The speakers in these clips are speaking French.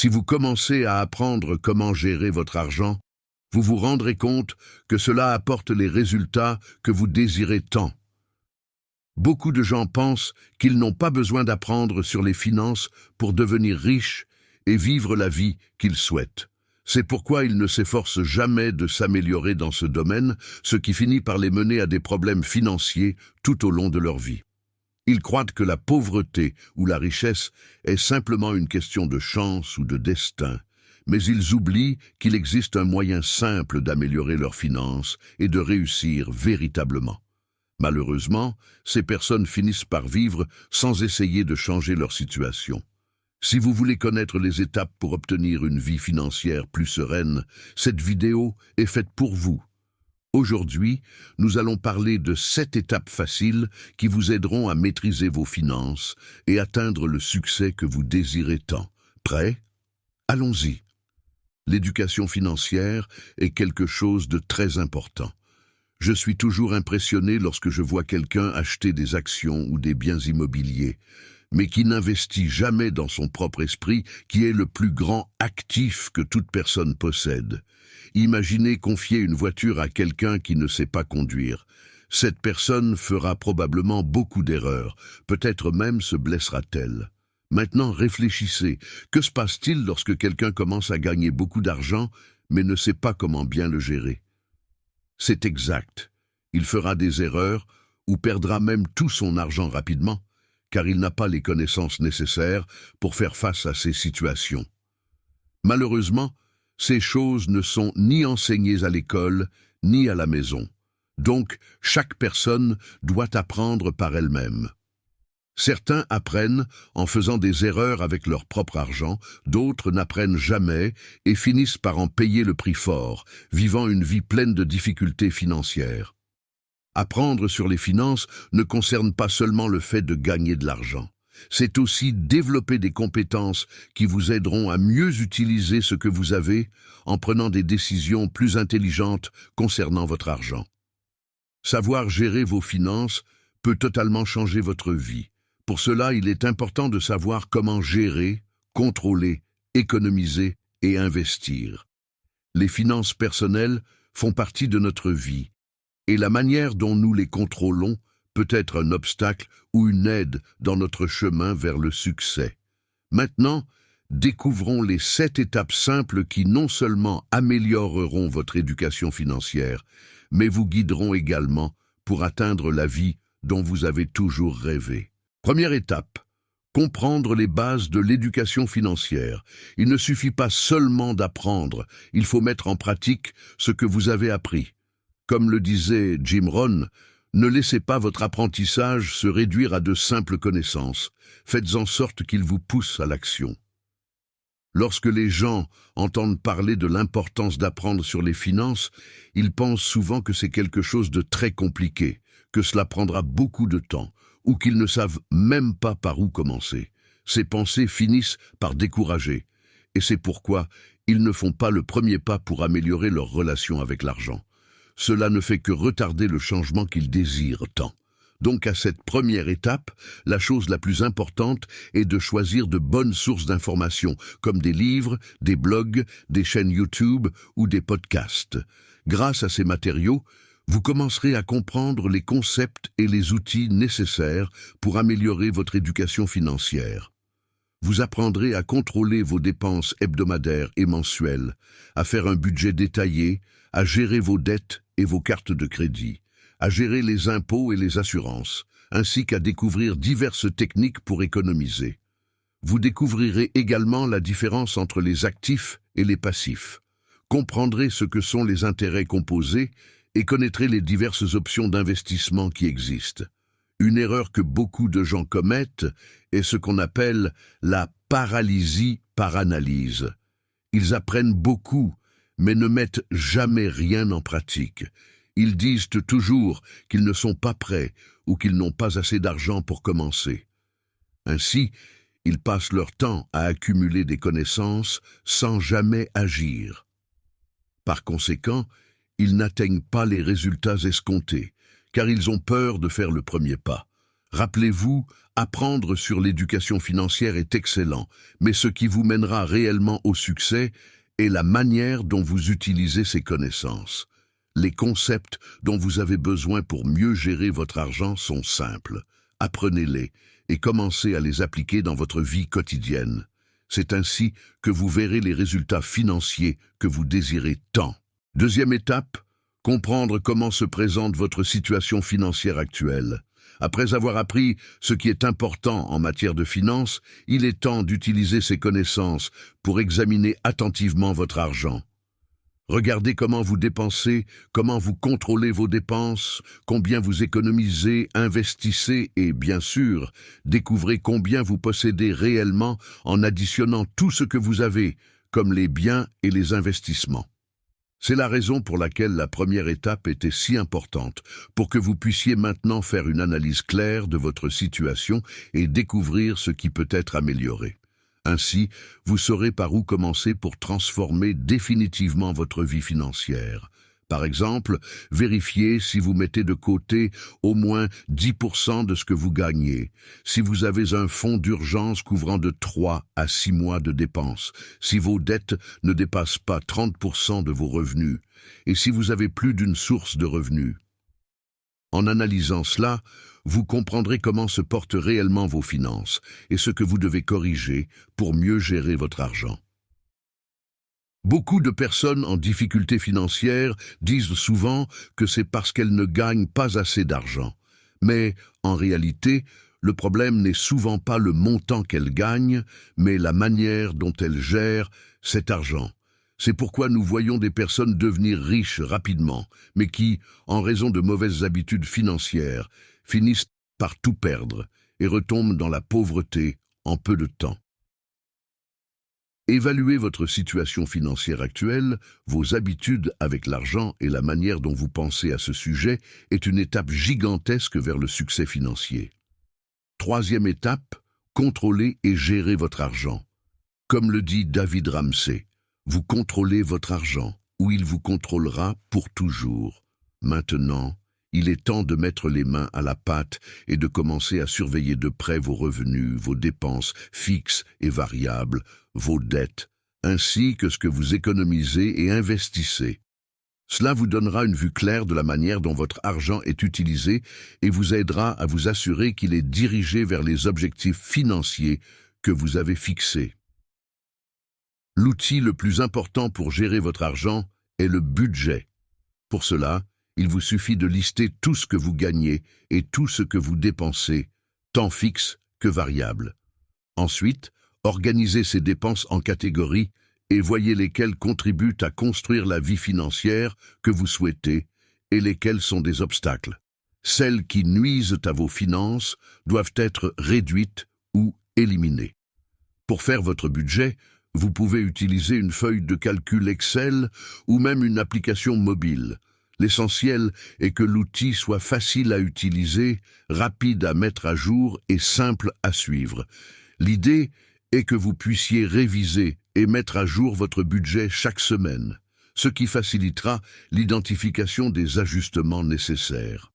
Si vous commencez à apprendre comment gérer votre argent, vous vous rendrez compte que cela apporte les résultats que vous désirez tant. Beaucoup de gens pensent qu'ils n'ont pas besoin d'apprendre sur les finances pour devenir riches et vivre la vie qu'ils souhaitent. C'est pourquoi ils ne s'efforcent jamais de s'améliorer dans ce domaine, ce qui finit par les mener à des problèmes financiers tout au long de leur vie. Ils croient que la pauvreté ou la richesse est simplement une question de chance ou de destin, mais ils oublient qu'il existe un moyen simple d'améliorer leurs finances et de réussir véritablement. Malheureusement, ces personnes finissent par vivre sans essayer de changer leur situation. Si vous voulez connaître les étapes pour obtenir une vie financière plus sereine, cette vidéo est faite pour vous. Aujourd'hui, nous allons parler de 7 étapes faciles qui vous aideront à maîtriser vos finances et atteindre le succès que vous désirez tant. Prêt? Allons-y. L'éducation financière est quelque chose de très important. Je suis toujours impressionné lorsque je vois quelqu'un acheter des actions ou des biens immobiliers, mais qui n'investit jamais dans son propre esprit, qui est le plus grand actif que toute personne possède. Imaginez confier une voiture à quelqu'un qui ne sait pas conduire. Cette personne fera probablement beaucoup d'erreurs, peut-être même se blessera-t-elle. Maintenant, réfléchissez. Que se passe-t-il lorsque quelqu'un commence à gagner beaucoup d'argent, mais ne sait pas comment bien le gérer? C'est exact. Il fera des erreurs ou perdra même tout son argent rapidement, car il n'a pas les connaissances nécessaires pour faire face à ces situations. Malheureusement, ces choses ne sont ni enseignées à l'école, ni à la maison. Donc, chaque personne doit apprendre par elle-même. Certains apprennent en faisant des erreurs avec leur propre argent, d'autres n'apprennent jamais et finissent par en payer le prix fort, vivant une vie pleine de difficultés financières. Apprendre sur les finances ne concerne pas seulement le fait de gagner de l'argent. C'est aussi développer des compétences qui vous aideront à mieux utiliser ce que vous avez en prenant des décisions plus intelligentes concernant votre argent. Savoir gérer vos finances peut totalement changer votre vie. Pour cela, il est important de savoir comment gérer, contrôler, économiser et investir. Les finances personnelles font partie de notre vie, et la manière dont nous les contrôlons peut être un obstacle ou une aide dans notre chemin vers le succès. Maintenant, découvrons les 7 étapes simples qui non seulement amélioreront votre éducation financière, mais vous guideront également pour atteindre la vie dont vous avez toujours rêvé. Première étape, comprendre les bases de l'éducation financière. Il ne suffit pas seulement d'apprendre, il faut mettre en pratique ce que vous avez appris. Comme le disait Jim Rohn, ne laissez pas votre apprentissage se réduire à de simples connaissances. Faites en sorte qu'il vous pousse à l'action. Lorsque les gens entendent parler de l'importance d'apprendre sur les finances, ils pensent souvent que c'est quelque chose de très compliqué, que cela prendra beaucoup de temps, ou qu'ils ne savent même pas par où commencer. Ces pensées finissent par décourager, et c'est pourquoi ils ne font pas le premier pas pour améliorer leur relation avec l'argent. Cela ne fait que retarder le changement qu'ils désirent tant. Donc à cette première étape, la chose la plus importante est de choisir de bonnes sources d'informations, comme des livres, des blogs, des chaînes YouTube ou des podcasts. Grâce à ces matériaux, vous commencerez à comprendre les concepts et les outils nécessaires pour améliorer votre éducation financière. Vous apprendrez à contrôler vos dépenses hebdomadaires et mensuelles, à faire un budget détaillé, à gérer vos dettes et vos cartes de crédit, à gérer les impôts et les assurances, ainsi qu'à découvrir diverses techniques pour économiser. Vous découvrirez également la différence entre les actifs et les passifs, comprendrez ce que sont les intérêts composés et connaîtrez les diverses options d'investissement qui existent. Une erreur que beaucoup de gens commettent est ce qu'on appelle la paralysie par analyse. Ils apprennent beaucoup, mais ne mettent jamais rien en pratique. Ils disent toujours qu'ils ne sont pas prêts ou qu'ils n'ont pas assez d'argent pour commencer. Ainsi, ils passent leur temps à accumuler des connaissances sans jamais agir. Par conséquent, ils n'atteignent pas les résultats escomptés, car ils ont peur de faire le premier pas. Rappelez-vous, apprendre sur l'éducation financière est excellent, mais ce qui vous mènera réellement au succès est la manière dont vous utilisez ces connaissances. Les concepts dont vous avez besoin pour mieux gérer votre argent sont simples. Apprenez-les et commencez à les appliquer dans votre vie quotidienne. C'est ainsi que vous verrez les résultats financiers que vous désirez tant. Deuxième étape, comprendre comment se présente votre situation financière actuelle. Après avoir appris ce qui est important en matière de finances, il est temps d'utiliser ces connaissances pour examiner attentivement votre argent. Regardez comment vous dépensez, comment vous contrôlez vos dépenses, combien vous économisez, investissez et, bien sûr, découvrez combien vous possédez réellement en additionnant tout ce que vous avez, comme les biens et les investissements. C'est la raison pour laquelle la première étape était si importante, pour que vous puissiez maintenant faire une analyse claire de votre situation et découvrir ce qui peut être amélioré. Ainsi, vous saurez par où commencer pour transformer définitivement votre vie financière. Par exemple, vérifiez si vous mettez de côté au moins 10% de ce que vous gagnez, si vous avez un fonds d'urgence couvrant de 3 à 6 mois de dépenses, si vos dettes ne dépassent pas 30% de vos revenus, et si vous avez plus d'une source de revenus. En analysant cela, vous comprendrez comment se portent réellement vos finances et ce que vous devez corriger pour mieux gérer votre argent. Beaucoup de personnes en difficulté financière disent souvent que c'est parce qu'elles ne gagnent pas assez d'argent. Mais, en réalité, le problème n'est souvent pas le montant qu'elles gagnent, mais la manière dont elles gèrent cet argent. C'est pourquoi nous voyons des personnes devenir riches rapidement, mais qui, en raison de mauvaises habitudes financières, finissent par tout perdre et retombent dans la pauvreté en peu de temps. Évaluez votre situation financière actuelle, vos habitudes avec l'argent et la manière dont vous pensez à ce sujet est une étape gigantesque vers le succès financier. Troisième étape, contrôlez et gérez votre argent. Comme le dit David Ramsey, vous contrôlez votre argent, ou il vous contrôlera pour toujours. Maintenant, il est temps de mettre les mains à la pâte et de commencer à surveiller de près vos revenus, vos dépenses fixes et variables, vos dettes, ainsi que ce que vous économisez et investissez. Cela vous donnera une vue claire de la manière dont votre argent est utilisé et vous aidera à vous assurer qu'il est dirigé vers les objectifs financiers que vous avez fixés. L'outil le plus important pour gérer votre argent est le budget. Pour cela, il vous suffit de lister tout ce que vous gagnez et tout ce que vous dépensez, tant fixe que variable. Ensuite, organisez ces dépenses en catégories et voyez lesquelles contribuent à construire la vie financière que vous souhaitez et lesquelles sont des obstacles. Celles qui nuisent à vos finances doivent être réduites ou éliminées. Pour faire votre budget, vous pouvez utiliser une feuille de calcul Excel ou même une application mobile. L'essentiel est que l'outil soit facile à utiliser, rapide à mettre à jour et simple à suivre. L'idée est que vous puissiez réviser et mettre à jour votre budget chaque semaine, ce qui facilitera l'identification des ajustements nécessaires.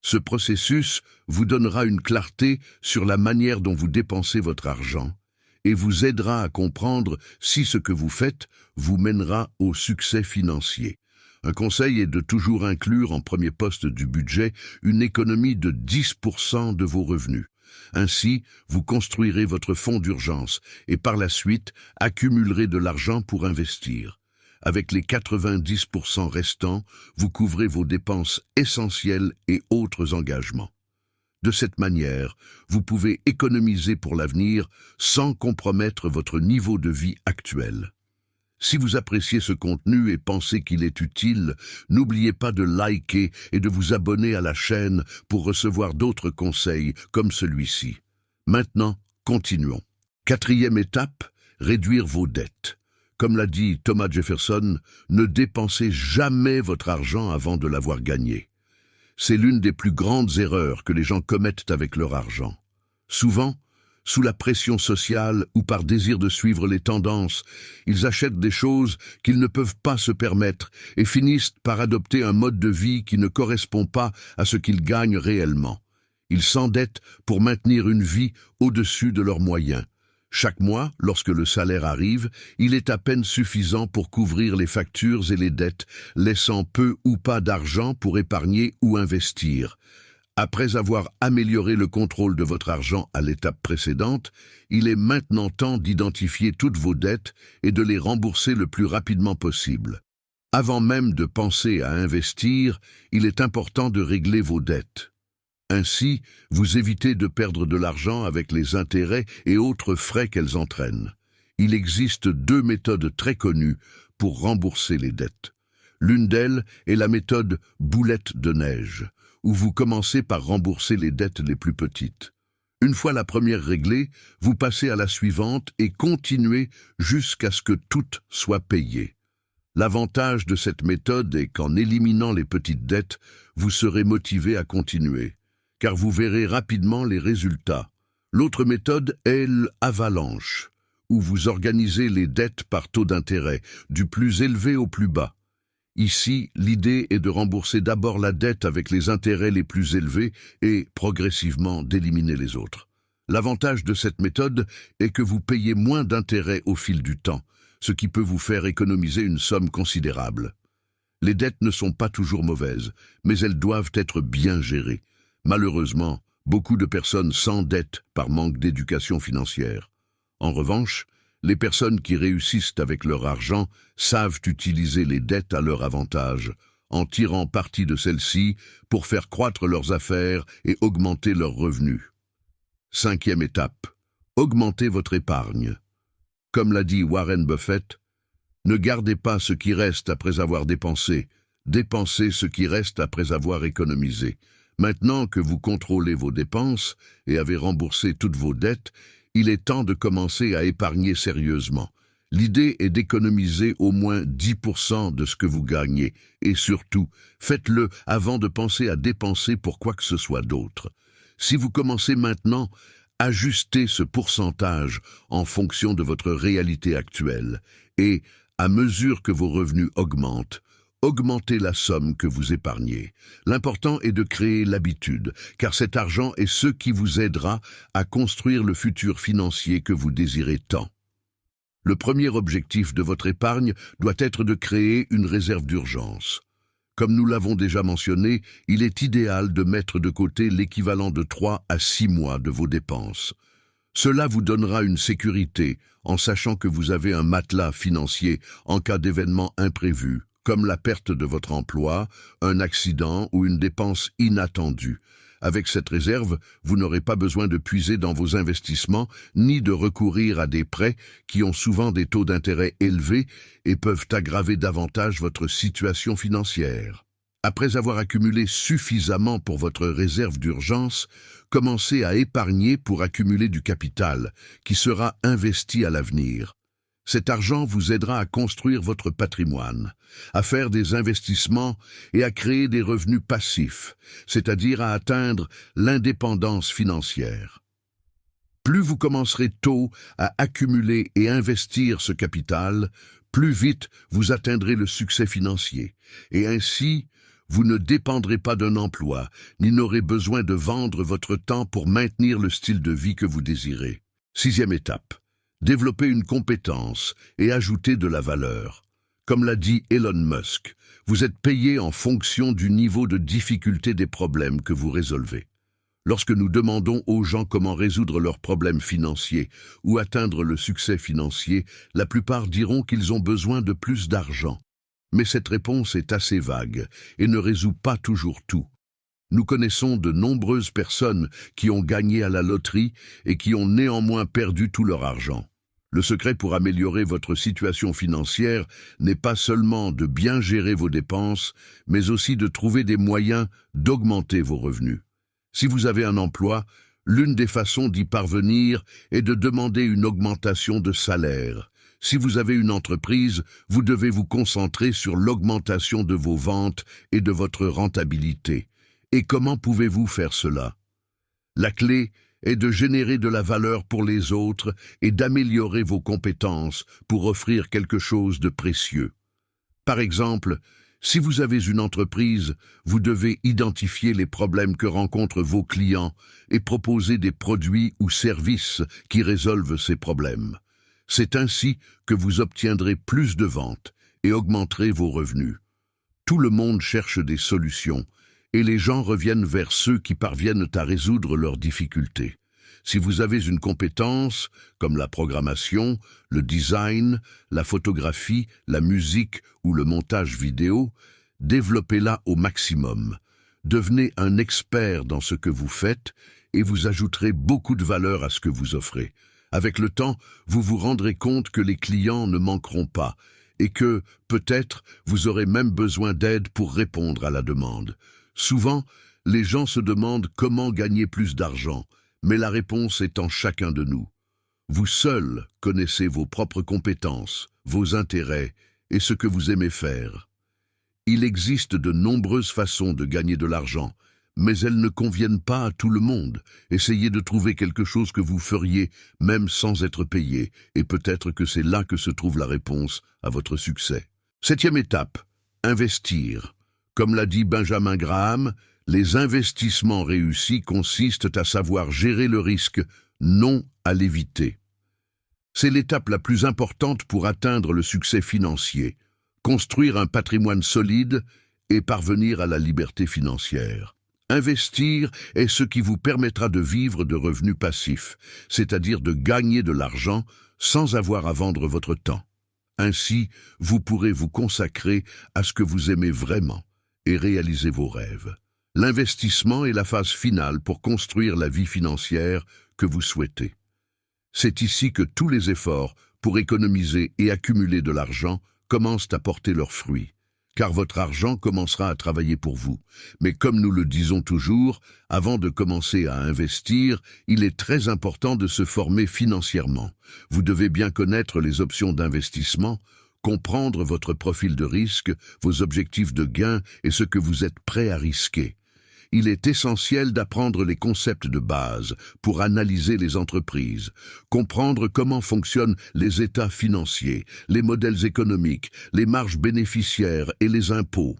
Ce processus vous donnera une clarté sur la manière dont vous dépensez votre argent et vous aidera à comprendre si ce que vous faites vous mènera au succès financier. Un conseil est de toujours inclure en premier poste du budget une économie de 10% de vos revenus. Ainsi, vous construirez votre fonds d'urgence et par la suite accumulerez de l'argent pour investir. Avec les 90% restants, vous couvrez vos dépenses essentielles et autres engagements. De cette manière, vous pouvez économiser pour l'avenir sans compromettre votre niveau de vie actuel. Si vous appréciez ce contenu et pensez qu'il est utile, n'oubliez pas de liker et de vous abonner à la chaîne pour recevoir d'autres conseils comme celui-ci. Maintenant, continuons. Quatrième étape, réduire vos dettes. Comme l'a dit Thomas Jefferson, ne dépensez jamais votre argent avant de l'avoir gagné. C'est l'une des plus grandes erreurs que les gens commettent avec leur argent. Souvent, sous la pression sociale ou par désir de suivre les tendances, ils achètent des choses qu'ils ne peuvent pas se permettre et finissent par adopter un mode de vie qui ne correspond pas à ce qu'ils gagnent réellement. Ils s'endettent pour maintenir une vie au-dessus de leurs moyens. Chaque mois, lorsque le salaire arrive, il est à peine suffisant pour couvrir les factures et les dettes, laissant peu ou pas d'argent pour épargner ou investir. Après avoir amélioré le contrôle de votre argent à l'étape précédente, il est maintenant temps d'identifier toutes vos dettes et de les rembourser le plus rapidement possible. Avant même de penser à investir, il est important de régler vos dettes. Ainsi, vous évitez de perdre de l'argent avec les intérêts et autres frais qu'elles entraînent. Il existe deux méthodes très connues pour rembourser les dettes. L'une d'elles est la méthode boulette de neige, où vous commencez par rembourser les dettes les plus petites. Une fois la première réglée, vous passez à la suivante et continuez jusqu'à ce que toutes soient payées. L'avantage de cette méthode est qu'en éliminant les petites dettes, vous serez motivé à continuer, car vous verrez rapidement les résultats. L'autre méthode est l'avalanche, où vous organisez les dettes par taux d'intérêt, du plus élevé au plus bas. Ici, l'idée est de rembourser d'abord la dette avec les intérêts les plus élevés et, progressivement, d'éliminer les autres. L'avantage de cette méthode est que vous payez moins d'intérêts au fil du temps, ce qui peut vous faire économiser une somme considérable. Les dettes ne sont pas toujours mauvaises, mais elles doivent être bien gérées. Malheureusement, beaucoup de personnes s'endettent par manque d'éducation financière. En revanche, les personnes qui réussissent avec leur argent savent utiliser les dettes à leur avantage, en tirant parti de celles-ci pour faire croître leurs affaires et augmenter leurs revenus. Cinquième étape, augmentez votre épargne. Comme l'a dit Warren Buffett, ne gardez pas ce qui reste après avoir dépensé, dépensez ce qui reste après avoir économisé. Maintenant que vous contrôlez vos dépenses et avez remboursé toutes vos dettes, il est temps de commencer à épargner sérieusement. L'idée est d'économiser au moins 10% de ce que vous gagnez, et surtout, faites-le avant de penser à dépenser pour quoi que ce soit d'autre. Si vous commencez maintenant, ajustez ce pourcentage en fonction de votre réalité actuelle, et, à mesure que vos revenus augmentent, augmentez la somme que vous épargnez. L'important est de créer l'habitude, car cet argent est ce qui vous aidera à construire le futur financier que vous désirez tant. Le premier objectif de votre épargne doit être de créer une réserve d'urgence. Comme nous l'avons déjà mentionné, il est idéal de mettre de côté l'équivalent de 3 à 6 mois de vos dépenses. Cela vous donnera une sécurité en sachant que vous avez un matelas financier en cas d'événements imprévus, comme la perte de votre emploi, un accident ou une dépense inattendue. Avec cette réserve, vous n'aurez pas besoin de puiser dans vos investissements ni de recourir à des prêts qui ont souvent des taux d'intérêt élevés et peuvent aggraver davantage votre situation financière. Après avoir accumulé suffisamment pour votre réserve d'urgence, commencez à épargner pour accumuler du capital qui sera investi à l'avenir. Cet argent vous aidera à construire votre patrimoine, à faire des investissements et à créer des revenus passifs, c'est-à-dire à atteindre l'indépendance financière. Plus vous commencerez tôt à accumuler et investir ce capital, plus vite vous atteindrez le succès financier, et ainsi, vous ne dépendrez pas d'un emploi, ni n'aurez besoin de vendre votre temps pour maintenir le style de vie que vous désirez. Sixième étape. Développer une compétence et ajouter de la valeur. Comme l'a dit Elon Musk, vous êtes payé en fonction du niveau de difficulté des problèmes que vous résolvez. Lorsque nous demandons aux gens comment résoudre leurs problèmes financiers ou atteindre le succès financier, la plupart diront qu'ils ont besoin de plus d'argent. Mais cette réponse est assez vague et ne résout pas toujours tout. Nous connaissons de nombreuses personnes qui ont gagné à la loterie et qui ont néanmoins perdu tout leur argent. Le secret pour améliorer votre situation financière n'est pas seulement de bien gérer vos dépenses, mais aussi de trouver des moyens d'augmenter vos revenus. Si vous avez un emploi, l'une des façons d'y parvenir est de demander une augmentation de salaire. Si vous avez une entreprise, vous devez vous concentrer sur l'augmentation de vos ventes et de votre rentabilité. Et comment pouvez-vous faire cela? La clé est de générer de la valeur pour les autres et d'améliorer vos compétences pour offrir quelque chose de précieux. Par exemple, Si vous avez une entreprise, vous devez identifier les problèmes que rencontrent vos clients et proposer des produits ou services qui résolvent ces problèmes. C'est ainsi que vous obtiendrez plus de ventes et augmenterez vos revenus. Tout le monde cherche des solutions et les gens reviennent vers ceux qui parviennent à résoudre leurs difficultés. Si vous avez une compétence, comme la programmation, le design, la photographie, la musique ou le montage vidéo, développez-la au maximum. Devenez un expert dans ce que vous faites et vous ajouterez beaucoup de valeur à ce que vous offrez. Avec le temps, vous vous rendrez compte que les clients ne manqueront pas et que, peut-être, vous aurez même besoin d'aide pour répondre à la demande. Souvent, les gens se demandent comment gagner plus d'argent, mais la réponse est en chacun de nous. Vous seul connaissez vos propres compétences, vos intérêts et ce que vous aimez faire. Il existe de nombreuses façons de gagner de l'argent, mais elles ne conviennent pas à tout le monde. Essayez de trouver quelque chose que vous feriez même sans être payé, et peut-être que c'est là que se trouve la réponse à votre succès. 7e étape, investir. Comme l'a dit Benjamin Graham, les investissements réussis consistent à savoir gérer le risque, non à l'éviter. C'est l'étape la plus importante pour atteindre le succès financier, construire un patrimoine solide et parvenir à la liberté financière. Investir est ce qui vous permettra de vivre de revenus passifs, c'est-à-dire de gagner de l'argent sans avoir à vendre votre temps. Ainsi, vous pourrez vous consacrer à ce que vous aimez vraiment et réaliser vos rêves. L'investissement est la phase finale pour construire la vie financière que vous souhaitez. C'est ici que tous les efforts pour économiser et accumuler de l'argent commencent à porter leurs fruits, car votre argent commencera à travailler pour vous. Mais comme nous le disons toujours, avant de commencer à investir, il est très important de se former financièrement. Vous devez bien connaître les options d'investissement, comprendre votre profil de risque, vos objectifs de gain et ce que vous êtes prêt à risquer. Il est essentiel d'apprendre les concepts de base pour analyser les entreprises, comprendre comment fonctionnent les états financiers, les modèles économiques, les marges bénéficiaires et les impôts.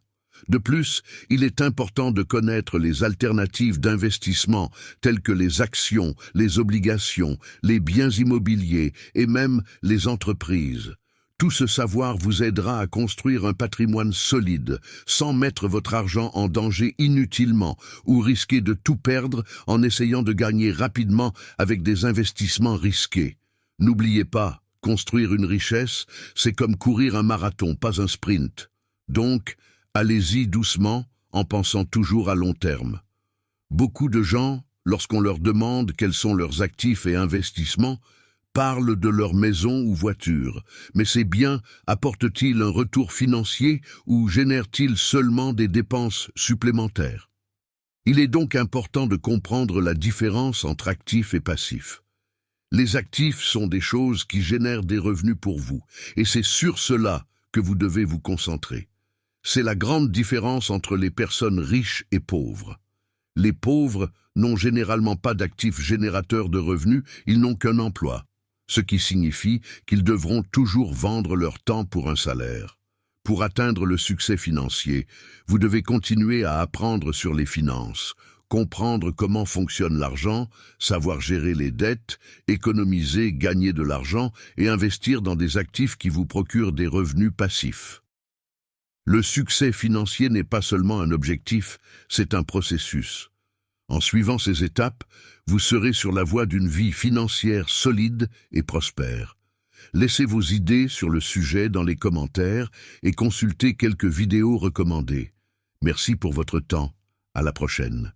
De plus, il est important de connaître les alternatives d'investissement telles que les actions, les obligations, les biens immobiliers et même les entreprises. Tout ce savoir vous aidera à construire un patrimoine solide, sans mettre votre argent en danger inutilement ou risquer de tout perdre en essayant de gagner rapidement avec des investissements risqués. N'oubliez pas, construire une richesse, c'est comme courir un marathon, pas un sprint. Donc, allez-y doucement, en pensant toujours à long terme. Beaucoup de gens, lorsqu'on leur demande quels sont leurs actifs et investissements, parlent de leur maison ou voiture, mais ces biens apportent-ils un retour financier ou génèrent-ils seulement des dépenses supplémentaires? Il est donc important de comprendre la différence entre actifs et passifs. Les actifs sont des choses qui génèrent des revenus pour vous, et c'est sur cela que vous devez vous concentrer. C'est la grande différence entre les personnes riches et pauvres. Les pauvres n'ont généralement pas d'actifs générateurs de revenus, ils n'ont qu'un emploi, ce qui signifie qu'ils devront toujours vendre leur temps pour un salaire. Pour atteindre le succès financier, vous devez continuer à apprendre sur les finances, comprendre comment fonctionne l'argent, savoir gérer les dettes, économiser, gagner de l'argent et investir dans des actifs qui vous procurent des revenus passifs. Le succès financier n'est pas seulement un objectif, c'est un processus. En suivant ces étapes, vous serez sur la voie d'une vie financière solide et prospère. Laissez vos idées sur le sujet dans les commentaires et consultez quelques vidéos recommandées. Merci pour votre temps. À la prochaine.